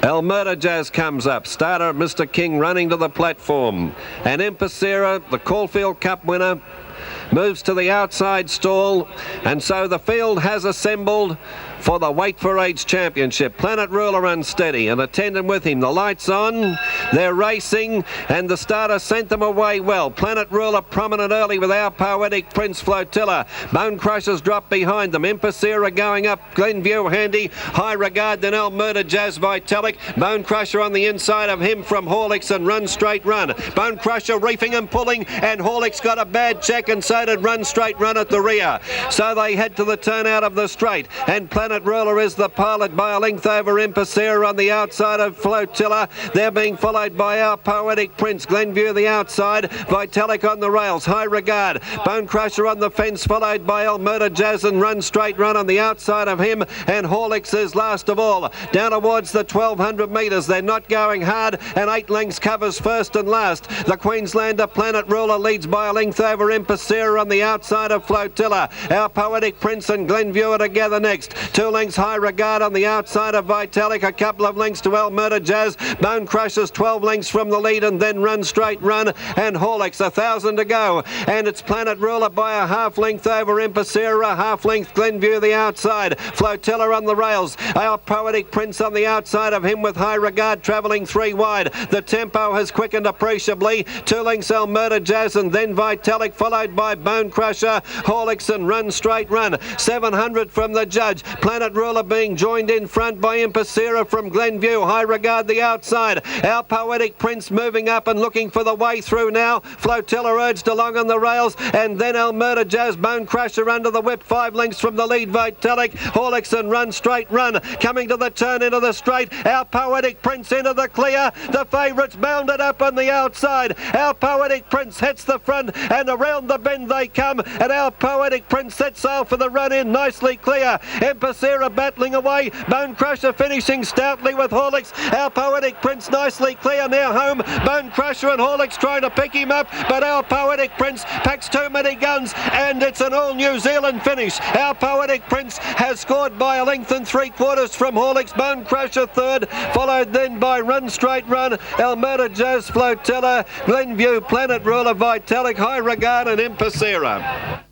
Alberta Jazz comes up. Starter Mr. King running to the platform. And Impacera, the Caulfield Cup winner, moves to the outside stall, and so the field has assembled for the Wait for Age Championship. Planet Ruler unsteady, and attendant with him. The lights on, they're racing, and the starter sent them away well. Planet Ruler prominent early with Our Poetic Prince Flotilla. Bone Crushers drop behind them. Impacera going up, Glenview handy. High Regard, then Alberta Jazz Vitalic. Bone Crusher on the inside of him from Horlicks and Run Straight Run. Bone Crusher reefing and pulling, and Horlicks got a bad check, and so did Run Straight Run at the rear. So they head to the turnout of the straight, and Planet Ruler is the pilot by a length over Impacera on the outside of Flotilla. They're being followed by Our Poetic Prince. Glenview the outside, Vitalic on the rails, High Regard. Bone Crusher on the fence, followed by Alberta Jazz and Run Straight Run on the outside of him, and Horlicks is last of all. Down towards the 1200 metres, they're not going hard, and 8 lengths covers first and last. The Queenslander Planet Ruler leads by a length over Impacera on the outside of Flotilla. Our Poetic Prince and Glenview are together next. 2 lengths High Regard on the outside of Vitalic, a couple of lengths to Alberta Jazz. Bone Crushers 12 lengths from the lead, and then Run Straight Run, and Horlicks 1,000 to go, and it's Planet Ruler by a half length over Impacera, half length Glenview the outside. Flotilla on the rails, Our Poetic Prince on the outside of him with High Regard travelling 3 wide. The tempo has quickened appreciably. 2 lengths Alberta Jazz, and then Vitalic, followed by Bone Crusher, Horlicks and Run Straight Run. 700 from the judge. Planet Ruler being joined in front by Impacera from Glenview. High Regard the outside. Our Poetic Prince moving up and looking for the way through now. Flotilla urged along on the rails, and then Alberta Jazz, Bone Crusher under the whip. 5 lengths from the lead, Vitalic, Horlicks and Run Straight Run. Coming to the turn into the straight. Our Poetic Prince into the clear. The favourites bounded up on the outside. Our Poetic Prince hits the front, and around the bend they come, and Our Poetic Prince sets sail for the run in, nicely clear. Impacera battling away. Bone Crusher finishing stoutly with Horlicks. Our Poetic Prince nicely clear, now home. Bone Crusher and Horlicks trying to pick him up, but Our Poetic Prince packs too many guns, and it's an all New Zealand finish. Our Poetic Prince has scored by a length and 3/4 from Horlicks. Bone Crusher third, followed then by Run Straight Run, Alberta Jazz Flotilla, Glenview, Planet Ruler, Vitalic, High Regard and Impacera.